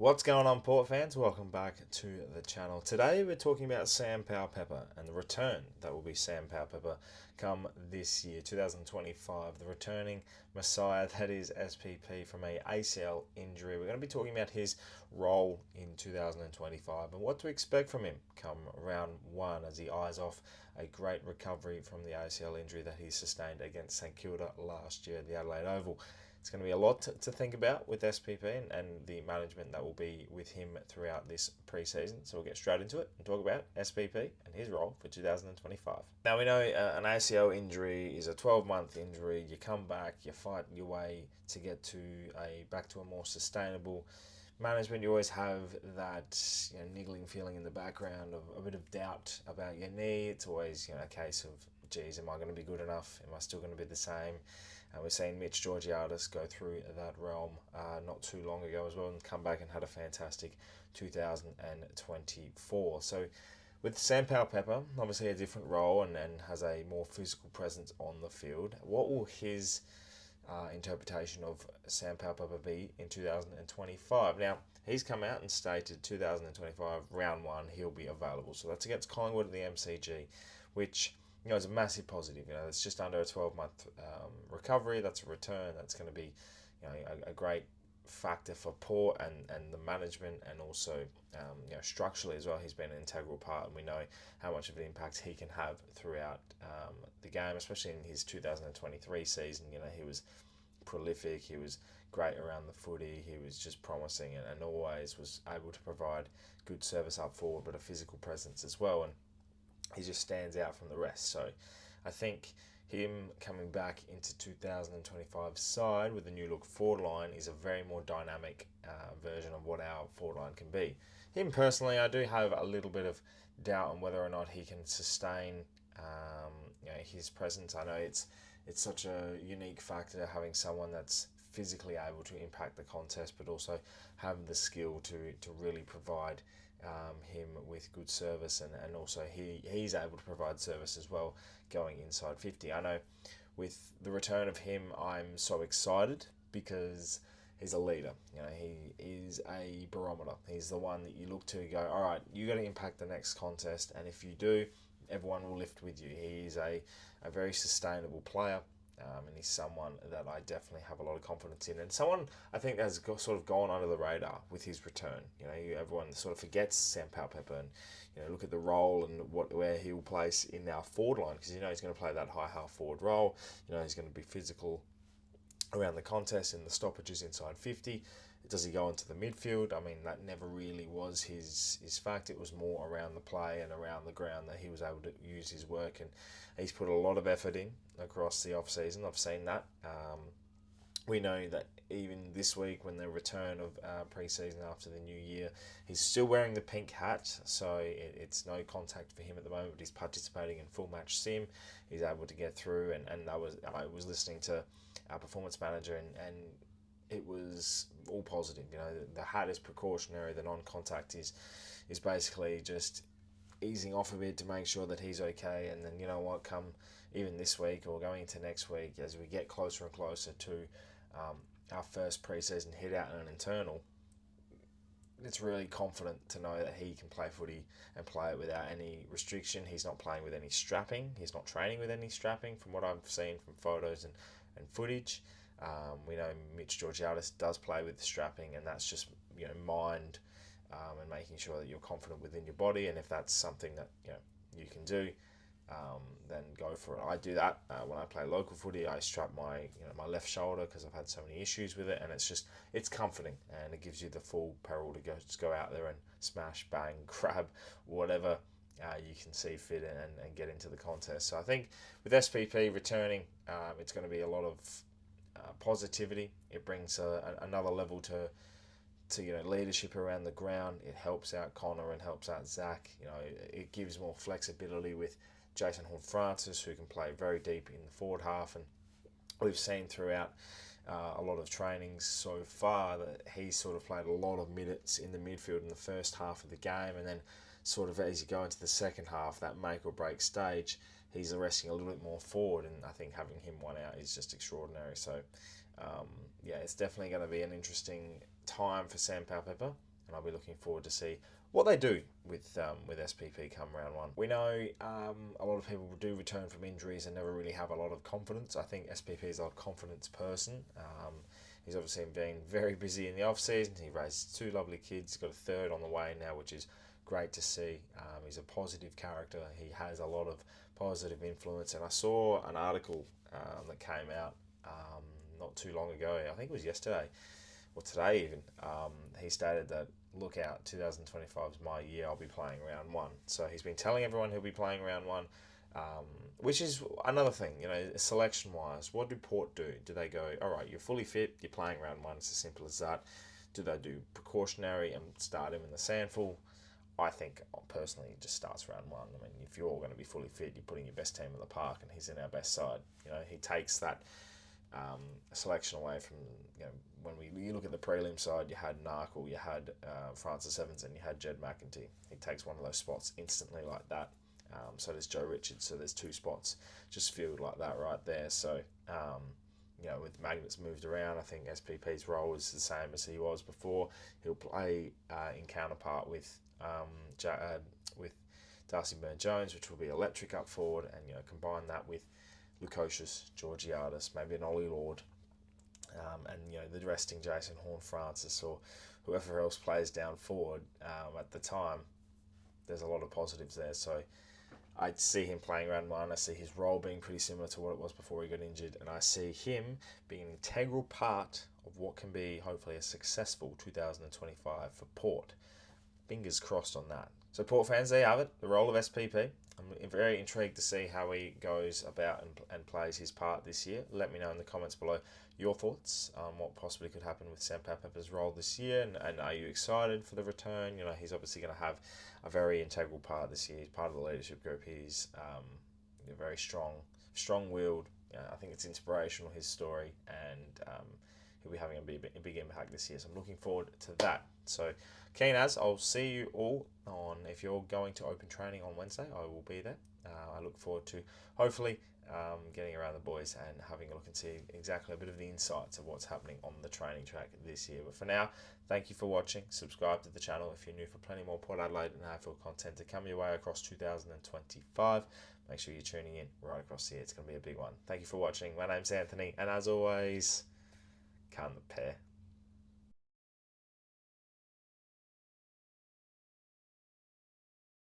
What's going on, Port fans? Welcome back to the channel. Today we're talking about Sam Powell-Pepper and the return that will be Sam Powell-Pepper come this year, 2025. The returning Messiah, that is SPP, from a ACL injury. We're going to be talking about his role in 2025 and what to expect from him come round one as he eyes off a great recovery from the ACL injury that he sustained against St Kilda last year at the Adelaide Oval. It's going to be a lot to think about with SPP and the management that will be with him throughout this preseason. So we'll get straight into it and talk about SPP and his role for 2025. Now we know an ACL injury is a 12-month injury. You come back, you fight your way to get to back to a more sustainable management. You always have that niggling feeling in the background of a bit of doubt about your knee. It's always a case of, geez, am I going to be good enough? Am I still going to be the same? We're seeing Mitch Georgiadis go through that realm not too long ago as well and come back and had a fantastic 2024. So with Sam Powell-Pepper, obviously a different role and has a more physical presence on the field. What will his interpretation of Sam Powell-Pepper be in 2025? Now, he's come out and stated 2025, round one, he'll be available. So that's against Collingwood at the MCG, which it's a massive positive. It's just under a 12-month recovery. That's a return. That's going to be, a great factor for Port and the management, and also, structurally as well. He's been an integral part, and we know how much of an impact he can have throughout the game, especially in his 2023 season. He was prolific. He was great around the footy. He was just promising, and always was able to provide good service up forward, but a physical presence as well. And he just stands out from the rest. So I think him coming back into 2025 side with a new look forward line is a very more dynamic version of what our forward line can be. Him personally, I do have a little bit of doubt on whether or not he can sustain his presence. I know it's such a unique factor having someone that's physically able to impact the contest, but also have the skill to really provide him with good service, and also he's able to provide service as well going inside 50. I know with the return of him, I'm so excited because he's a leader. He is a barometer. He's the one that you look to go, all right, you got to impact the next contest, and if you do, everyone will lift with you. He is a very sustainable player. And he's someone that I definitely have a lot of confidence in, and someone I think has sort of gone under the radar with his return. Everyone sort of forgets Sam Powell-Pepper, and look at the role and where he will place in our forward line, because he's going to play that high half forward role. He's going to be physical around the contest and the stoppages inside 50. Does he go into the midfield? I mean, that never really was his fact. It was more around the play and around the ground that he was able to use his work, and he's put a lot of effort in across the off-season. I've seen that. We know that even this week, when the return of pre-season after the new year, he's still wearing the pink hat, so it's no contact for him at the moment, but he's participating in full match sim. He's able to get through, and I was listening to our performance manager, and it was all positive. The hat is precautionary. The non-contact is basically just easing off a bit to make sure that he's okay. And then come even this week or going into next week, as we get closer and closer to our first preseason hit out and an internal, it's really confident to know that he can play footy and play it without any restriction. He's not playing with any strapping. He's not training with any strapping, from what I've seen from photos and footage. We know Mitch Georgiadis does play with the strapping, and that's just mind and making sure that you're confident within your body. And if that's something that you can do, then go for it. I do that when I play local footy. I strap my my left shoulder because I've had so many issues with it, and it's comforting, and it gives you the full peril to go out there and smash, bang, grab whatever you can see fit and get into the contest. So I think with SPP returning, it's going to be a lot of positivity. It brings another level to leadership around the ground. It helps out Connor and helps out Zach. It gives more flexibility with Jason Horne-Francis, who can play very deep in the forward half, and we've seen throughout a lot of trainings so far that he's sort of played a lot of minutes in the midfield in the first half of the game, and then sort of as you go into the second half, that make or break stage, he's resting a little bit more forward, and I think having him one out is just extraordinary. So it's definitely going to be an interesting time for Sam Powell-Pepper. and I'll be looking forward to see what they do with SPP come round one. We know a lot of people do return from injuries and never really have a lot of confidence. I think SPP is a confidence person. He's obviously been very busy in the off season. He raised 2 lovely kids. He's got a 3rd on the way now, which is great to see. He's a positive character. He has a lot of positive influence. And I saw an article that came out not too long ago. I think it was yesterday or today even. He stated that, look out, 2025 is my year. I'll be playing round 1. So he's been telling everyone he'll be playing round 1. Which is another thing, selection wise. What do Port do? Do they go, all right, you're fully fit, you're playing round 1, it's as simple as that? Do they do precautionary and start him in the sandful? I think personally it just starts round 1. I mean, if you're all going to be fully fit, you're putting your best team in the park, and he's in our best side. He takes that selection away from, when you look at the prelim side, you had Narkle, you had Francis Evans, and you had Jed McEntee. He takes one of those spots instantly like that. So does Joe Richards. So there's 2 spots just filled like that right there. So, with Magnets moved around, I think SPP's role is the same as he was before. He'll play in counterpart with Darcy Byrne-Jones, which will be electric up forward, and combine that with Lukosius, Georgiadis, maybe an Ollie Lord, and the resting Jason Horne-Francis or whoever else plays down forward at the time. There's a lot of positives there. So I see him playing round 1. I see his role being pretty similar to what it was before he got injured, and I see him being an integral part of what can be hopefully a successful 2025 for Port. Fingers crossed on that. So Port fans, there you have it, the role of SPP. I'm very intrigued to see how he goes about and plays his part this year. Let me know in the comments below your thoughts on what possibly could happen with Sam Powell-Pepper's role this year, and are you excited for the return? He's obviously going to have a very integral part this year. He's part of the leadership group. He's very strong-willed. I think it's inspirational, his story, and he'll be having a big impact this year. So I'm looking forward to that. So keen as, I'll see you all on, if you're going to open training on Wednesday, I will be there. I look forward to hopefully getting around the boys and having a look and see exactly a bit of the insights of what's happening on the training track this year. But for now, thank you for watching. Subscribe to the channel if you're new for plenty more Port Adelaide and AFL content to come your way across 2025. Make sure you're tuning in right across here. It's going to be a big one. Thank you for watching. My name's Anthony, and as always, can the pair.